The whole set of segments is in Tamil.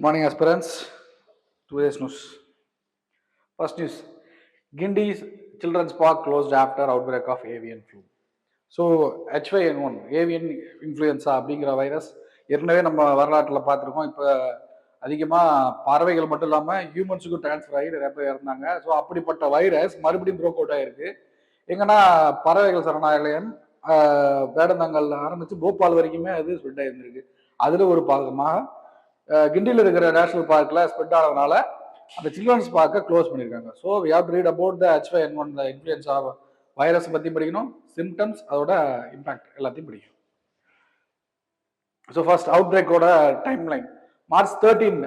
Morning aspirants, today's news. First news, Gindi's Children's Park closed after outbreak of avian flu. So H5N1 avian influenza அப்படிங்கிற வைரஸ் ஏற்கனவே நம்ம வரலாற்றில் பார்த்துருக்கோம். இப்போ அதிகமாக பறவைகள் மட்டும் இல்லாமல் ஹியூமன்ஸுக்கும் டிரான்ஸ்ஃபர் ஆகி நிறைய பேர் இருந்தாங்க. ஸோ அப்படிப்பட்ட வைரஸ் மறுபடியும் ப்ரோக் அவுட் ஆகிருக்கு. எங்கன்னா பறவைகள் சரணாலயம் வேடந்தாங்கல் ஆரம்பித்து போபால் வரைக்குமே அது ஸ்ப்ரெட் ஆகிருந்திருக்கு. அதில் ஒரு பாகமாக கிண்டியில் இருக்கிற நேஷனல் பார்க்கில் ஸ்ப்ரெட் ஆனதுனால அந்த சில்ட்ரன்ஸ் பார்க்கை க்ளோஸ் பண்ணியிருக்காங்க. So we have to read about the H5N1 influenza virus பற்றி படிக்கணும், சிம்டம்ஸ், அதோட இம்பாக்ட் எல்லாத்தையும் படிக்கணும். ஸோ ஃபர்ஸ்ட் அவுட் பிரேக்கோட timeline. March 13,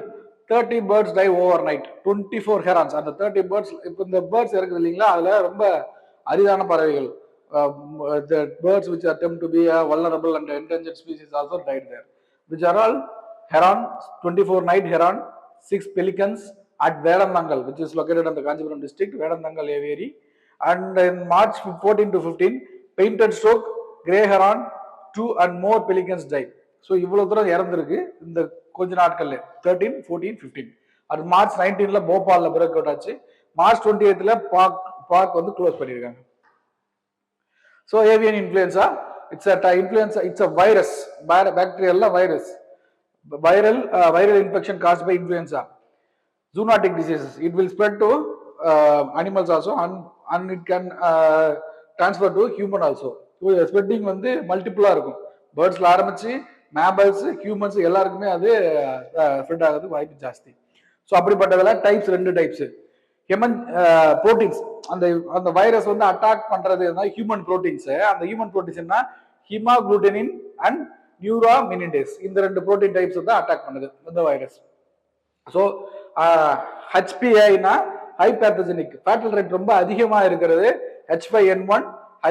30 birds die overnight, 24 herons. அந்த 30 பேர்ட்ஸ், இப்போ இந்த பேர்ட்ஸ் இருக்குது இல்லைங்களா, அதில் ரொம்ப அரிதான பறவைகள், the birds which attempt to be a vulnerable and endangered species also died there, which are all heron, 24 night heron, 6 pelicans at Vedandangal, which is located in the Kanchipuram district, Vedandangal aviary. And in March 14 to 15, painted stork, grey heron, 2 and more pelicans died. So இவ்வளவு தூரம் இறந்துருக்கு இந்த கொஞ்ச நாட்கள்ல, 13, 14, 15. அது March 19ல போபால்ல பிரேக் அவுட் ஆச்சு. March 28ல பார்க் வந்து க்ளோஸ் பண்ணிருக்காங்க. So avian influenza, it's a virus, bacterial virus, viral infection caused by influenza, zoonotic diseases. It will spread to animals also, and it can transfer to human also. So spreading வந்து மல்டிபிளா இருக்கும். பேர்ட்ஸ்ல ஆரம்பிச்சு மேமல்ஸ், ஹியூமன்ஸ் எல்லாருக்குமே அது ஸ்ப்ரெட் ஆகிறதுக்கு வாய்ப்பு ஜாஸ்தி. ஸோ அப்படிப்பட்டதுல டைப்ஸ், 2 டைப்ஸ். ஹியூமன் புரோட்டீன்ஸ், அந்த வைரஸ் வந்து அட்டாக் பண்றது ஹியூமன் புரோட்டீன்ஸ். அந்த ஹியூமன் புரோட்டீன்ஸ் என்ன, ஹீமோகுளூட்டினின் அண்ட் நியூராமினிடேஸ், இந்த 2 புரோட்டீன் டைப்ஸ் தான் அட்டாக் பண்ணுது இந்த வைரஸ். ஸோ HPI-னா ஹை பேத்தஜெனிக், ஃபேட்டல் ரேட் ரொம்ப அதிகமா இருக்கிறது H5N1,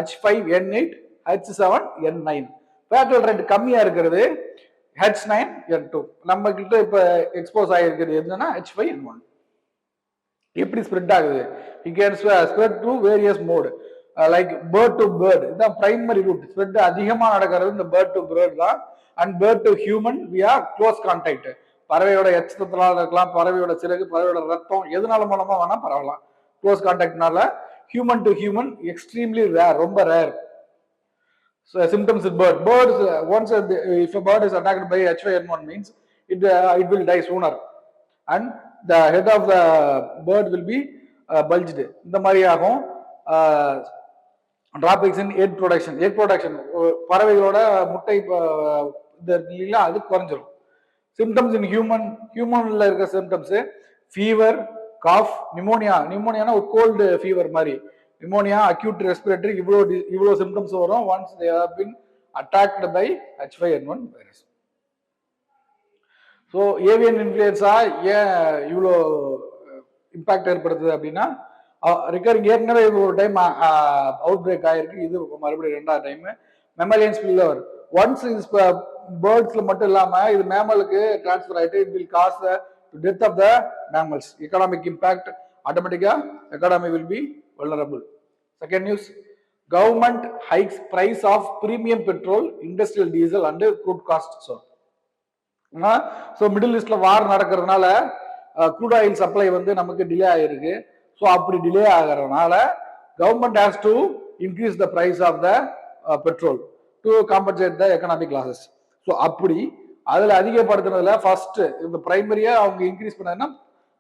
H5N8, H7N9. Fatal rate கம்மியா இருக்கிறது H9N2. நம்ம கிட்ட இப்ப எக்ஸ்போஸ் ஆகிருக்கிறது என்னன்னா H5N1. எப்படி ஸ்ப்ரெட் ஆகுது? It can spread to various mode, like bird to bird. இதுதான் பிரைமரி ரூட். ஸ்ப்ரெட் அதிகமா நடக்கிறது இந்த பேர்ட் டு பேர்ட் தான். And bird to human via close contact. பறவையோட எச்சத்தினால இருக்கலாம், பறவையோட சிறகு, பறவையோட ரத்தம், எதனால மூலமா வேணா பரவலாம். க்ளோஸ் கான்டாக்ட்னால human to human extremely rare, ரொம்ப rare. So symptoms in birds, once if a bird is attacked by H5N1 means it will die sooner, and the head of the bird will be bulged. இந்த மாதிரி ஆகும். டிராபிக்ஸ் இன் எக் ப்ரொடக்ஷன், பறவைகளோட முட்டை இல்லைங்களா, அது குறைஞ்சிரும். சிம்டம்ஸ் இன் ஹியூமன்ல இருக்க சிம்டம்ஸ், ஃபீவர், காஃப், நிமோனியானா ஒரு கோல்டு ஃபீவர் மாதிரி, நிமோனியா, அக்யூட் ரெஸ்பிரேட்டரி, இவ்வளோ சிம்டம்ஸ் வரும் once they have been attacked by H5N1 virus. So avian influenza ஏன் இவ்வளோ இம்பாக்ட் ஏற்படுத்துது அப்படின்னா, ரிகரிங் ஏற்கனவே ஒரு டைம் அவுட் பிரேக் ஆயிருக்கு, இது மறுபடியும் 2வது time. Mammalian spillover, once is பேர்ட்ஸ்ல மட்டும் இல்லாம இது மேமலுக்கு டிரான்ஸ்ஃபர் ஆயிட்டு it will cause the death of the mammals. Economic impact, ஆட்டோமேட்டிக்கா economy will be vulnerable. Second news, government hikes price of premium petrol, industrial diesel and crude cost. So middle ஈஸ்ட்ல வார் நடக்கிறதுனால crude oil supply வந்து நமக்கு டிலே ஆயிருக்கு. ஸோ அப்படி டிலே ஆகிறதுனால government has to increase the price of the petrol to compensate the economic losses. So அப்படி அதில் அதிகப்படுத்துனதுல ஃபர்ஸ்ட் இந்த பிரைமரியா அவங்க இன்க்ரீஸ் பண்ணதுன்னா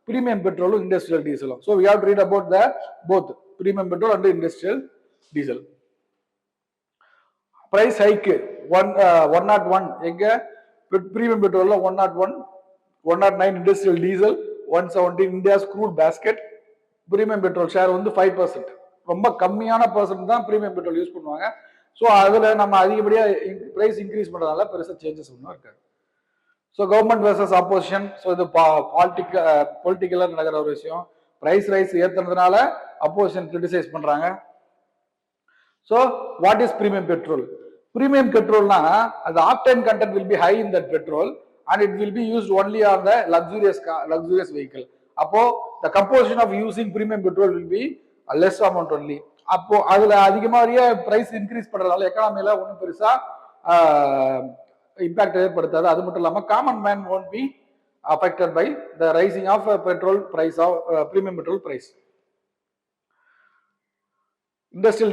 premium petrol, industrial diesel. So we have to read about the both premium petrol and industrial diesel. Price hike 101 எங்க premium petrol 101, 109 industrial diesel, 117 India's crude basket. premium petrol share வந்து 5%, ரொம்ப கம்மியான பர்சன்ட் தான் premium petrol யூஸ் பண்ணுவாங்க. ஸோ அதுல நம்ம அதிகப்படியா பிரைஸ் இன்க்ரீஸ் பண்றதால பெருசா சேஞ்சஸ் ஒன்றும் இருக்காது. So government versus opposition, so இது பொலிட்டிக்கலாக நடக்கிற ஒரு விஷயம். பிரைஸ் ரைஸ் ஏற்றுறதுனால அப்போசிஷன் கிரிட்டிசைஸ் பண்றாங்க. So what is premium petrol? Premium பெட்ரோல்னா அந்த octane content will be high in that petrol and it will be used only on the luxurious vehicle. அப்போ the composition of using premium petrol will be less amount only. அப்போ அதுல அதிகமாக பிரைஸ் இன்க்ரீஸ் பண்றதால எக்கானமில ஒன்றும் பெருசா இம்பாக்ட் ஏற்படுத்தாது. அது மட்டும் இல்லாமல் common man won't be affected by the rising of petrol price of premium petrol price. Industrial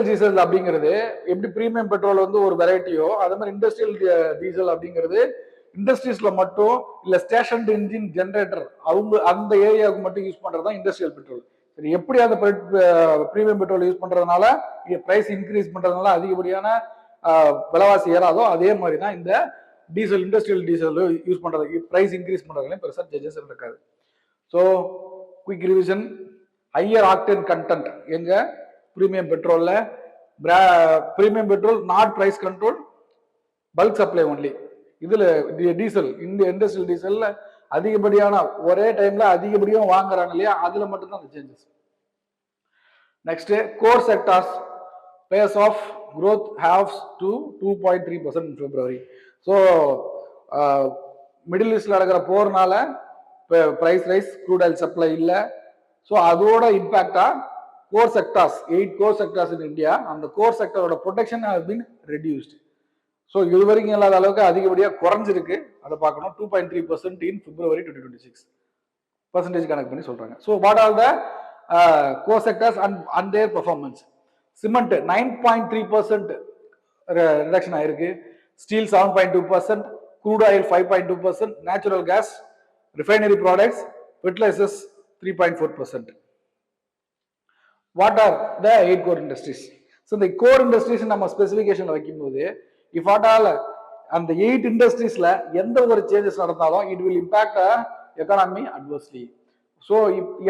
diesels அப்படிங்கிறது எப்படி பிரீமியம் பெட்ரோல் வந்து ஒரு வெரைட்டியோ அதே மாதிரி இண்டஸ்ட்ரியல் டீசல் அப்படிங்கிறது இண்டஸ்ட்ரீஸ்ல மட்டும் இல்ல ஸ்டேஷன் இன்ஜின் ஜெனரேட்டர் அவங்க அந்த ஏரியாவுக்கு மட்டும் யூஸ் பண்றதுதான் இண்டஸ்ட்ரியல் பெட்ரோல். சரி, எப்படி அந்த பிரீமியம் பெட்ரோல் யூஸ் பண்றதுனால பிரைஸ் இன்க்ரீஸ் பண்றதுனால அதிகப்படியான விலைவாசி ஏறாதோ அதே மாதிரி தான் இந்த டீசல் இண்டஸ்ட்ரியல் டீசல் யூஸ் பண்றது பிரைஸ் இன்க்ரீஸ் பண்றதுலையும் பெருசா சேஞ்சஸ் இருக்காது. So quick revision, higher octane content எங்க பிரீமியம் பெட்ரோல்ல, premium petrol not price control, bulk supply only. இதுல டீசல் இந்த இண்டஸ்ட்ரியல் டீசல்ல அதிகப்படியான ஒரே டைம்ல அதிகப்படியாக வாங்குறாங்க இல்லையா, அதுல மட்டும்தான் அந்த changes. Next, core sectors pace of growth halves to 2.3% in February. So middle ஈஸ்ட்ல நடக்கிற போர்னால price rise, crude oil supply இல்லை. ஸோ அதோட இம்பாக்டா core sectors 8 core sectors in India, அந்த கோர் செக்டரோட production has been reduced. So இது வரைக்கும் இல்லாத அளவுக்கு அதிகப்படியாக குறைஞ்சிருக்கு. அதை பார்க்கணும். 2.3% இன் February 2026 பர்சன்டேஜ் கணக்கு பண்ணி சொல்றாங்க. So what are the core sectors and there performance? Cement 9.3% reduction ஆயிருக்கு, steel 7.2%, crude oil 5.2%, natural gas, refinery products, fertilizers 3.4%. What are the 8 core industries? So the core industries நம்ம ஸ்பெசிஃபிகேஷன் வைக்கும்போது if at all அந்த 8 இண்டஸ்ட்ரீஸ்ல எந்த ஒரு சேஞ்சஸ் நடந்தாலும் it will impact economy adversely. So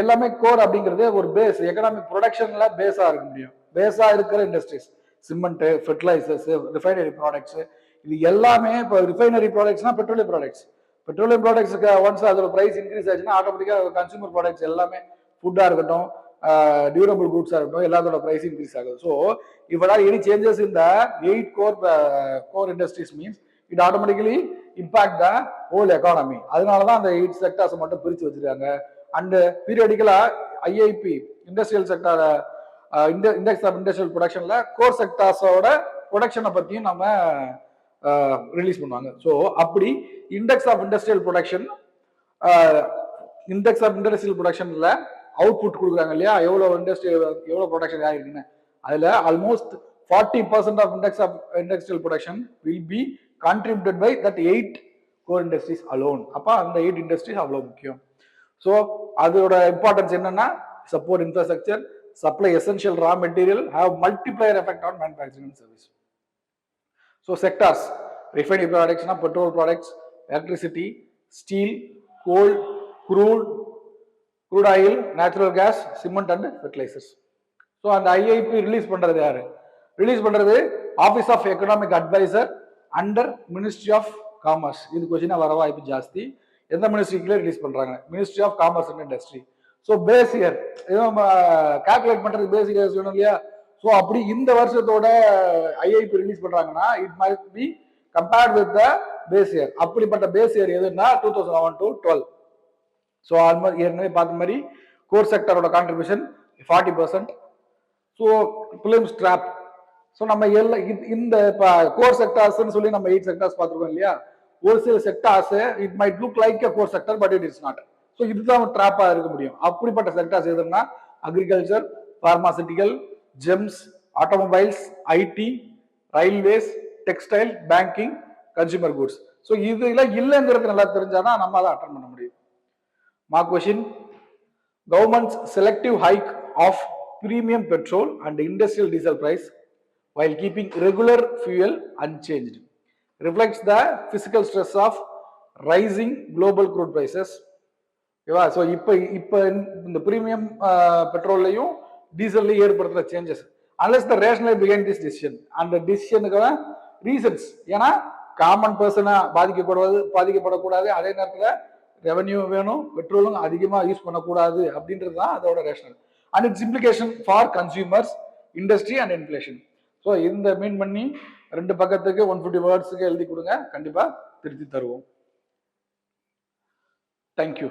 எல்லாமே கோர் அப்படிங்கிறது ஒரு பேஸ், எக்கனாமிக் ப்ரொடக்ஷன்ல பேஸா இருக்க முடியும். பேஸா இருக்கிற industries cement, fertilisers, refinery products, இது எல்லாமே இப்போ ரிஃபைனரி ப்ராடக்ட்ஸ்னா பெட்ரோலியம் ப்ராடக்ட்ஸ். பெட்ரோலியம் ப்ராடக்ட்ஸ்க்கு ஒன்ஸ் அதோட பிரைஸ் இன்க்ரீஸ் ஆச்சுன்னா ஆட்டோமேட்டிக்காக கன்சூமர் ப்ராடக்ட்ஸ் எல்லாமே ஃபுட்டாக இருக்கட்டும், டியூரபிள் குட்ஸாக இருக்கட்டும், எல்லாத்தோட பிரைஸ் இன்க்ரீஸ் ஆகுது. So if at all any changes in the 8 core industries means it automatically impact the whole economy. அதனால தான் அந்த 8 செக்டார்ஸ் மட்டும் பிரித்து வச்சிருக்காங்க. அண்ட் பீரியடிக்கலா IIP industrial sector index of industrial ப்ரொடக்ஷன்ல கோர் செக்டார்ஸோட ப்ரொடக்ஷனை பற்றியும் நம்ம ரிலீஸ் பண்ணுவாங்க. ஸோ அப்படி இண்டெக்ஸ் ஆஃப் இண்டஸ்ட்ரியல் ப்ரொடக்ஷன்ல அவுட்புட் கொடுக்குறாங்க இல்லையா, எவ்வளோ ப்ரொடக்ஷன் ஆகிருக்குன்னு, அதில் almost 40% of industrial production will be contributed by that 8 core industries alone. அப்போ அந்த 8 இண்டஸ்ட்ரீஸ் அவ்வளோ முக்கியம். ஸோ அதோட இம்பார்ட்டன்ஸ் என்னன்னா support infrastructure, supply essential raw material, have multiplier effect on manufacturing and service. So sectors, refinery products, petrol products, electricity, steel, coal, crude oil, natural gas, cement and fertilizers. So and IIP release பண்றது யாரு? ரிலீஸ் பண்றது office of economic adviser under ministry of commerce. இது கொஸ்டினா வர வாய்ப்பு ஜாஸ்தி. எந்த மினிஸ்ட்ரிக்குள்ள ரிலீஸ் பண்றாங்க? Ministry of commerce and industry. So base year calculate பண்றது பேசிக் இயர்ஸ் வேணும் இல்லையா. ஸோ அப்படி இந்த வருஷத்தோட ஐஐபி ரிலீஸ் பண்றாங்கன்னா it might be compared with the base year. அப்படிப்பட்ட பேஸ் இயர் எதுன்னா 2011 to 12. ஸோ ஆல்மோஸ்ட் ஏற்கனவே பார்த்த மாதிரி கோர் செக்டரோட contribution 40%. So films drop. So நம்ம இந்த கோர் செக்டார்ஸ்ன்னு சொல்லி நம்ம 8 செக்டார்ஸ் பார்த்துருக்கோம் இல்லையா. ஒரு சில sectors it might look like a core sector but it is not. So இதுதான் ட்ராப்பா இருக்க முடியும். அப்படிப்பட்ட செக்டார்ஸ் எதுன்னா agriculture, pharmaceutical, gems, automobiles, IT, railways, textile, banking, consumer goods. So இதுல இல்லைங்கிறது நல்லா தெரிஞ்சாதான் நம்ம அதை அட்டன் பண்ண முடியும். Mark question, governments selective hike of premium petrol and industrial diesel price while keeping regular fuel unchanged reflects the physical stress of rising global crude prices. ஓகேவா. ஸோ இப்போ இந்த பிரீமியம் பெட்ரோல்லையும் டீசல்லையும் ஏற்படுத்துகிற changes unless the rational behind this decision. அந்த டிசிஷனுக்கான ரீசன்ஸ் ஏன்னா காமன் பர்சனை பாதிக்கப்படக்கூடாது, அதே நேரத்தில் ரெவன்யூ வேணும், பெட்ரோலும் அதிகமாக யூஸ் பண்ணக்கூடாது அப்படின்றது தான் அதோட rational. And it's implication for consumers, industry and inflation. So இந்த மீன் பண்ணி 2 பக்கத்துக்கு 150 வேர்ட்ஸுக்கு எழுதி கொடுங்க, கண்டிப்பாக திருத்தி தருவோம். தேங்க்யூ.